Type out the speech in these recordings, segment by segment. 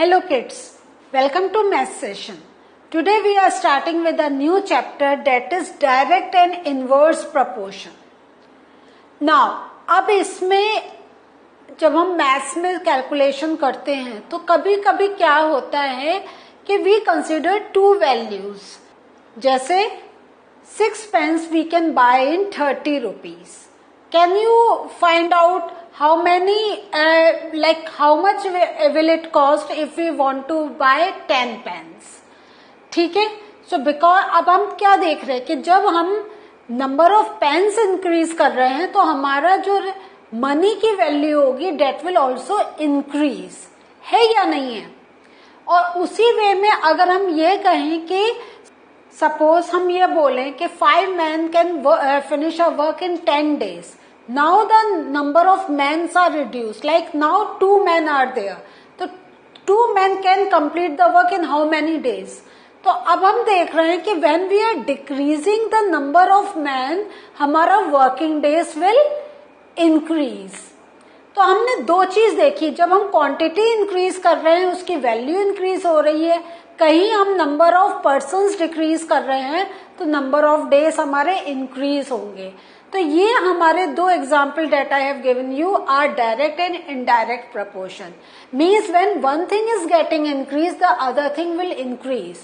Hello kids, welcome to math session. Today we are starting with a new chapter that is direct and inverse proportion. Now, अब इसमें जब हम maths में calculation करते हैं तो कभी कभी क्या होता है कि वी कंसिडर टू वैल्यूज, जैसे 6 pence we can buy in 30 rupees. Can you find out how many how much will it cost if we want to buy 10 pence? ठीक है. सो बिकॉज अब हम क्या देख रहे हैं कि जब हम नंबर ऑफ पेन्स इंक्रीज कर रहे हैं तो हमारा जो मनी की वैल्यू होगी डेट विल ऑल्सो इंक्रीज, है या नहीं है. और उसी वे में अगर हम ये कहें कि सपोज हम ये बोलें कि 5 men can finish a work in 10 days. Now the number of men are reduced. Like now 2 men are there. तो 2 men can complete the work in how many days? तो अब हम देख रहे हैं कि when we are decreasing the number of men, हमारा working days will increase. तो हमने दो चीज देखी. जब हम क्वांटिटी इंक्रीज कर रहे हैं उसकी वैल्यू इंक्रीज हो रही है, कहीं हम नंबर ऑफ पर्सन्स डिक्रीज कर रहे हैं तो नंबर ऑफ डेज हमारे इंक्रीज होंगे. तो ये हमारे दो example that I have given you are direct and indirect proportion. Means when one thing is getting increase the other thing will increase.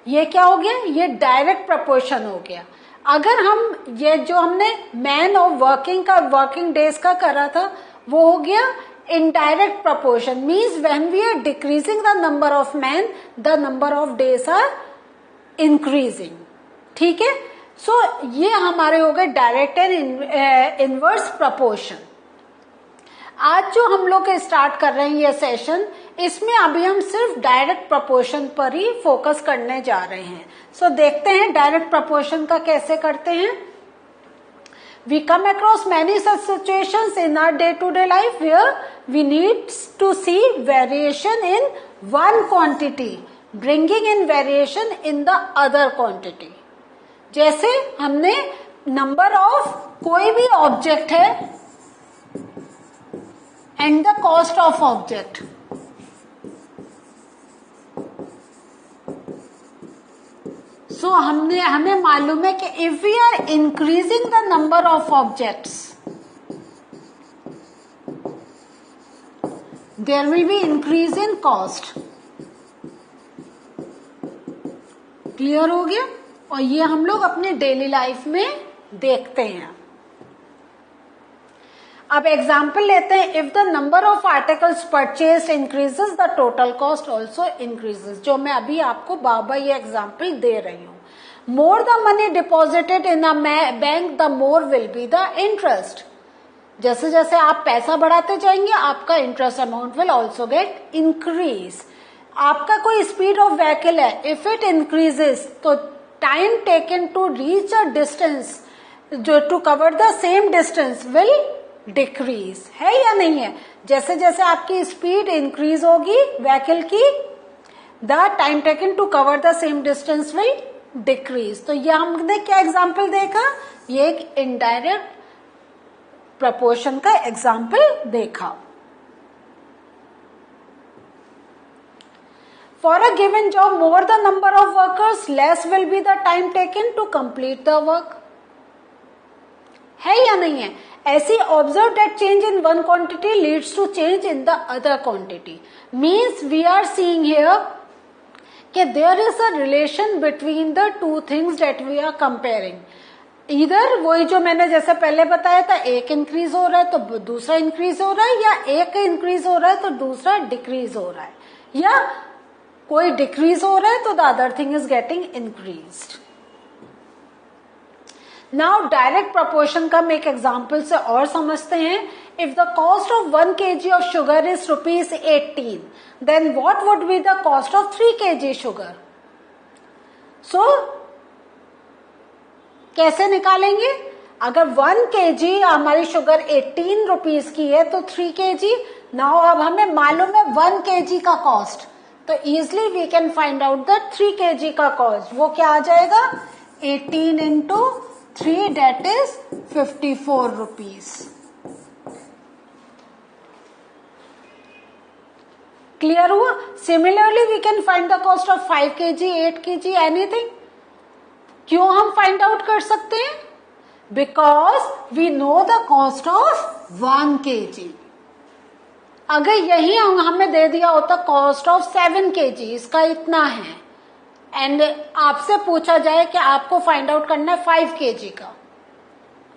ये क्या हो गया? ये डायरेक्ट प्रपोर्शन हो गया. अगर हम ये जो हमने मैन और वर्किंग डेज का करा था वो हो गया indirect proportion. Means when we are decreasing the number of man the number of days are increasing. ठीक है. सो ये हमारे हो गए डायरेक्ट एंड इनवर्स प्रपोर्शन. आज जो हम लोग स्टार्ट कर रहे हैं ये सेशन, इसमें अभी हम सिर्फ डायरेक्ट प्रपोर्शन पर ही फोकस करने जा रहे हैं. सो देखते हैं डायरेक्ट प्रपोर्शन का कैसे करते हैं. We come across many such situations in our day-to-day life where we need to see variation in one quantity, bringing in variation in the other quantity. जैसे हमने नंबर ऑफ कोई भी ऑब्जेक्ट है and the cost of object. So हमें मालूम है कि if we are increasing the number of objects there will be increase in cost. Clear हो गया. और ये हम लोग अपने डेली लाइफ में देखते हैं. अब एग्जाम्पल लेते हैं. If the number of articles purchase increases the total cost also increases. जो मैं अभी आपको बाबा ये एग्जाम्पल दे रही हूं. More the money deposited in a bank the more will be the interest. जैसे जैसे आप पैसा बढ़ाते जाएंगे आपका interest amount will also get increase. आपका कोई स्पीड ऑफ व्हीकल है, इफ इट इंक्रीजेस तो time taken to reach a distance जो to cover the same distance will decrease, है या नहीं है. जैसे जैसे आपकी स्पीड इंक्रीज होगी व्हीकल की, the time taken to cover the same distance will decrease. तो ये हमने क्या एग्जाम्पल देखा? ये एक इनडायरेक्ट प्रपोर्शन का एग्जाम्पल देखा. For a given job, more the number of workers, less will be the time taken to complete the work. है या नहीं है? ऐसी observe that change in one quantity leads to change in the other quantity. Means we are seeing here कि there is a relation between the two things that we are comparing. Either वही जो मैंने जैसे पहले बताया था, एक increase हो रहा है तो दूसरा इंक्रीज हो रहा है, या एक इंक्रीज हो रहा है तो दूसरा डिक्रीज हो रहा है, या कोई डिक्रीज हो रहा है तो the other thing is getting increased. Now direct proportion का हम एक एग्जाम्पल से और समझते हैं. If the cost of 1 kg of sugar is ₹18, then what would be the cost of 3 kg sugar. So कैसे निकालेंगे? अगर 1 kg हमारी शुगर 18 रुपीज की है तो 3 kg. नाउ अब हमें मालूम है 1 kg का कॉस्ट, तो easily we can find out the 3 kg का कॉस्ट. वो क्या आ जाएगा? 18 into 3 that is 54 rupees. Clear हुआ? Similarly we can find the cost of 5 kg, 8 kg, anything. क्यों हम फाइंड आउट कर सकते हैं? Because we know the cost of 1 kg. अगर यही हमें दे दिया होता कॉस्ट ऑफ 7 kg, इसका इतना है, एंड आपसे पूछा जाए कि आपको फाइंड आउट करना है 5 kg का,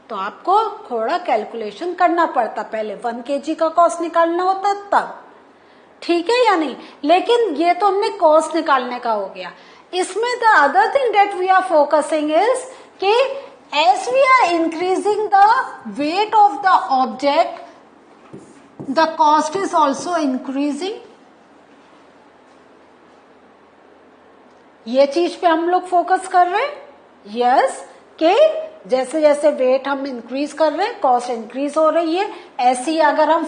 तो आपको थोड़ा कैलकुलेशन करना पड़ता, पहले 1 kg का कॉस्ट निकालना होता तब. ठीक है या नहीं? लेकिन ये तो हमने कॉस्ट निकालने का हो गया. इसमें the other thing that we are focusing is कि as we are increasing the weight of the object, the cost is also increasing. ये चीज पे हम लोग फोकस कर रहे हैं. यस, कि जैसे जैसे वेट हम इंक्रीज कर रहे हैं, कॉस्ट इंक्रीज हो रही है. ऐसे ही अगर हम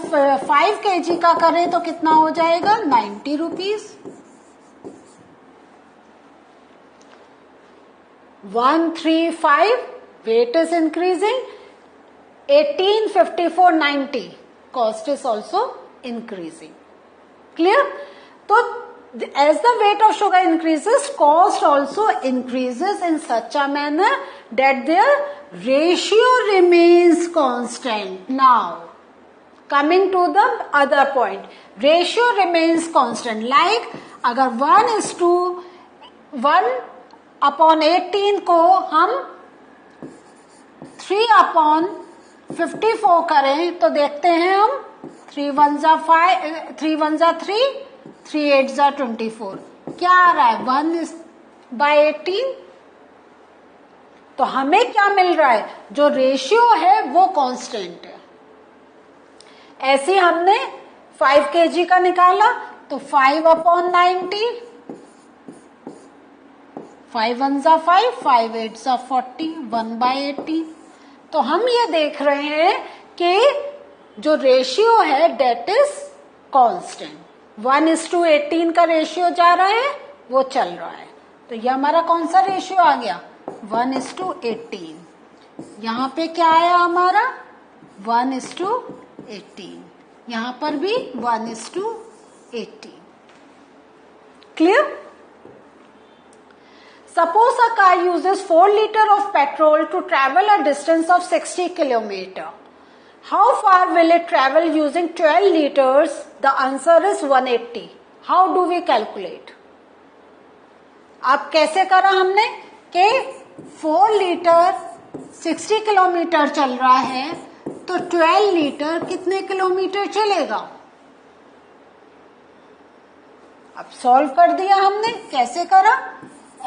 5 kg का करें तो कितना हो जाएगा? 90 rupees. 135, weight is increasing. 18, 54, 90, cost is also increasing. Clear? So as the weight of sugar increases, cost also increases in such a manner that their ratio remains constant. Now, coming to the other point, ratio remains constant. Like अगर 1/18 को हम 3/54 करें तो देखते हैं हम 3 1 जा 5, 3 1 जा 3, 3 8 जा 24. क्या आ रहा है? 1/18. तो हमें क्या मिल रहा है? जो रेशियो है वो कांस्टेंट है. ऐसे हमने 5 kg का निकाला तो 5/90, 5 1 जा 5, 5 8 जा 40, 1/18. तो हम ये देख रहे हैं कि जो रेशियो है डेट इज कांस्टेंट. 1:18 का रेशियो जा रहा है, वो चल रहा है. तो ये हमारा कौन सा रेशियो आ गया? 1:18. यहां पे क्या आया हमारा? 1:18. यहां पर भी 1:18. Clear? Suppose a car uses 4 liters of petrol to travel a distance of 60 kilometers. How far will it travel using 12 liters? The answer is 180. How do we calculate? अब कैसे करा हमने कि 4 लीटर 60 किलोमीटर चल रहा है, तो 12 लीटर कितने किलोमीटर चलेगा? अब सॉल्व कर दिया हमने. कैसे करा?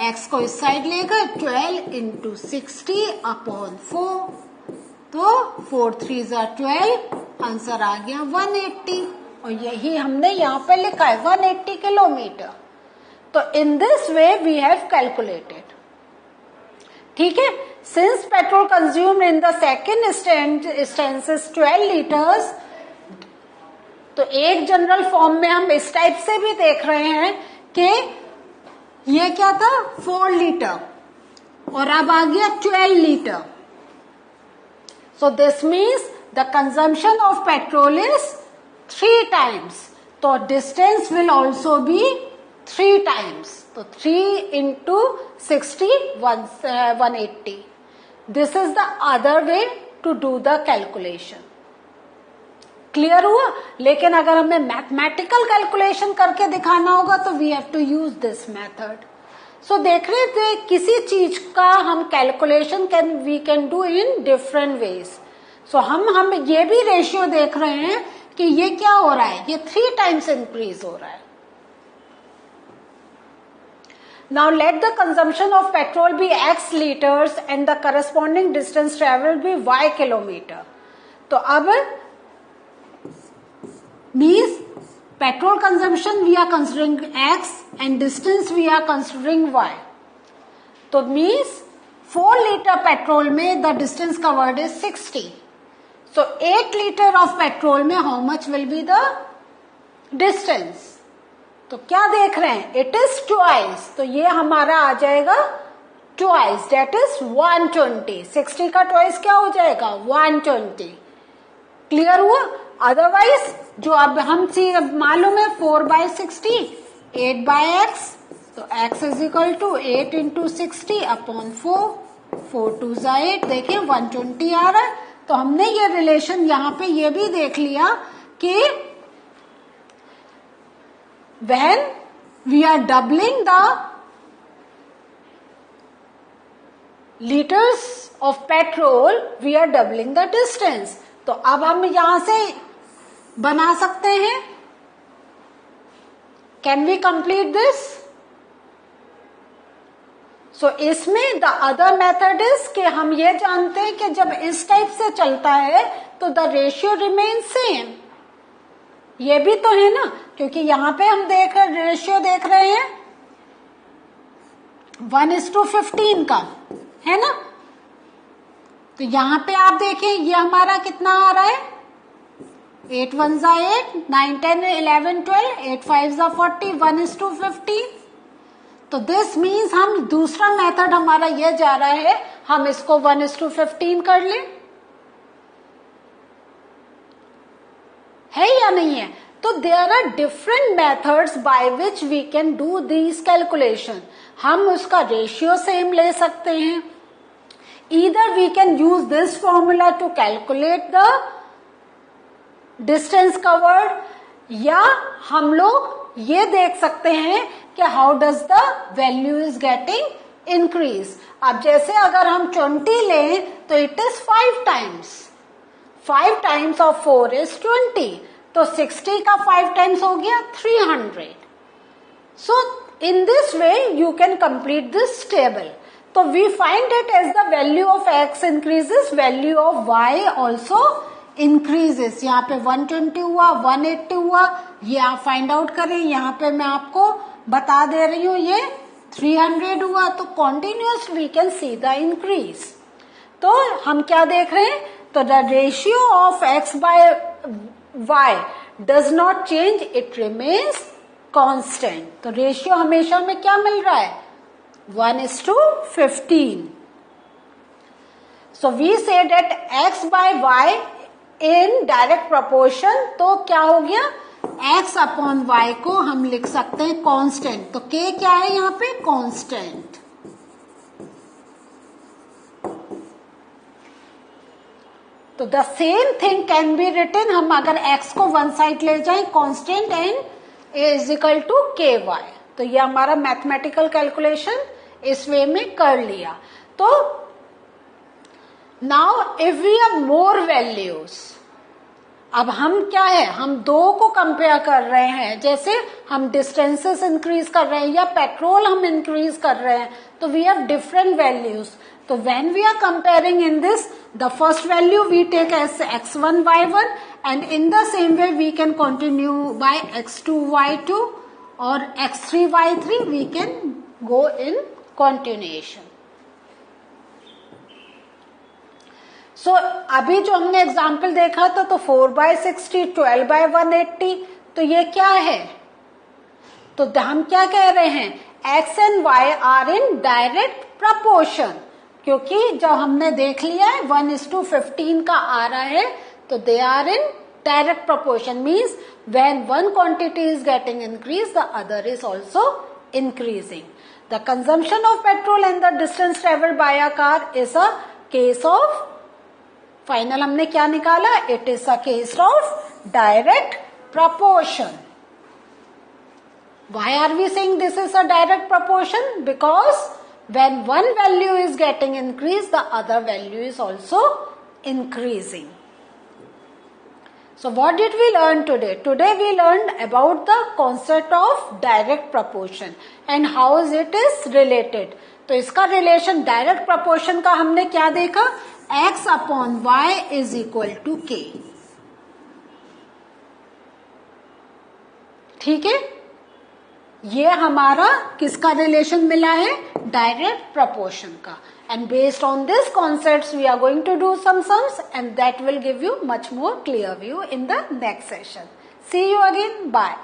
x को इस साइड लेकर 12 इंटू 60/4, तो 4 3 जा 12, आंसर आ गया 180. और यही हमने यहाँ पे लिखा है 180 किलोमीटर. तो in this way we have calculated. ठीक है? Since petrol consumed in the second instance is 12 litres, तो एक जनरल फॉर्म में हम इस टाइप से भी देख रहे हैं कि ये क्या था? 4 लीटर और अब आ गया 12 litre. So this means the consumption of petrol is 3 times. So distance will also be 3 times. So 3 into 60, 180. This is the other way to do the calculation. Clear हुआ? लेकिन अगर हमें मैथमेटिकल कैलकुलेशन करके दिखाना होगा तो we have to use this method. So देख रहे थे किसी चीज का हम calculation we can do in different ways. So हम ये भी रेशियो देख रहे हैं कि ये क्या हो रहा है? ये 3 टाइम्स इंक्रीज हो रहा है. Now let the consumption of petrol be x litres and the corresponding distance travelled be y kilometre. तो अब means petrol consumption we are considering x and distance we are considering y. तो means 4 liter petrol में the distance covered is 60. So 8 liter of petrol में how much will be the distance? तो क्या देख रहे हैं? It is twice. तो ये हमारा आ जाएगा twice, that is 120. 60 का twice क्या हो जाएगा? 120. क्लियर हुआ? अदरवाइज जो अब हम मालूम है 4/60 8/x, तो x is equal to 8 into 60 upon 4, 4 2 8, देखिए 120 आ रहा है। तो हमने ये रिलेशन यहां पे ये भी देख लिया कि when we are doubling the liters of petrol, we are doubling the distance। तो अब हम यहां से बना सकते हैं, कैन वी कंप्लीट दिस? सो इसमें द अदर मेथड इज कि हम ये जानते हैं कि जब इस टाइप से चलता है तो द रेशियो रिमेन सेम। ये भी तो है ना, क्योंकि यहां पे हम रेशियो देख रहे हैं 1:15 का, है ना। तो यहां पे आप देखें ये हमारा कितना आ रहा है, 8 1 8, 9 10 11 12, 8 5 40, 1:15। तो दिस मीन्स हम दूसरा मेथड हमारा ये जा रहा है, हम इसको 1:15 कर लें, है या नहीं है। तो there are different methods by which we can do this calculation. हम उसका रेशियो सेम ले सकते हैं, either we can use this formula to calculate the distance covered, या हम लोग ये देख सकते हैं कि how does the value is getting increase. अब जैसे अगर हम 20 लें तो it is 5 times, 5 times of 4 is 20, तो 60 का 5 टाइम्स हो गया 300। So in this way you can complete this table. तो we find it as the value of x increases, value of y also increases. यहाँ पे 120 हुआ, 180 हुआ, ये आप फाइंड आउट करें। यहाँ पे मैं आपको बता दे रही हूँ ये 300 हुआ, तो continuous we can see the increase. तो हम क्या देख रहे हैं, तो the ratio of x by y does not change, it remains constant. तो रेशियो हमेशा में क्या मिल रहा है, 1:15। So we say that x by y in direct proportion, तो क्या हो गया, x अपॉन y को हम लिख सकते हैं कांस्टेंट। तो k क्या है यहाँ पे, कांस्टेंट। तो the same thing can be written, हम अगर x को वन साइड ले जाएं, constant and a is equal to ky। तो ये हमारा मैथमेटिकल कैलकुलेशन इस वे में कर लिया। तो now if we have more values, अब हम क्या है, हम दो को कंपेयर कर रहे हैं, जैसे हम डिस्टेंसेस इंक्रीज कर रहे हैं या पेट्रोल हम इंक्रीज कर रहे हैं, तो वी हैव डिफरेंट वैल्यूज। तो when we are comparing in this, the first value we take as x1 y1 and in the same way we can continue by x2 y2 और x3 y3, we can go in continuation. So अभी जो हमने example देखा था, तो 4/60, 12/180, तो ये क्या है, तो हम क्या कह रहे हैं, x and y are in direct proportion, क्योंकि जब हमने देख लिया है 1:15 का आ रहा है, तो they are in direct proportion, means when one quantity is getting increase the other is also increasing. The consumption of petrol and the distance travelled by a car is a case of, final हमने क्या निकाला, it is a case of direct proportion. Why are we saying this is a direct proportion? Because when one value is getting increased, the other value is also increasing. So what did we learn today? Today we learned about the concept of direct proportion and how it is related. तो इसका relation direct proportion का हमने क्या देखा, x upon y is equal to k। ठीक है, ये हमारा किसका रिलेशन मिला है, डायरेक्ट प्रपोर्शन का। And based on this concepts we are going to do some sums and that will give you much more clear view in the next session. See you again, bye.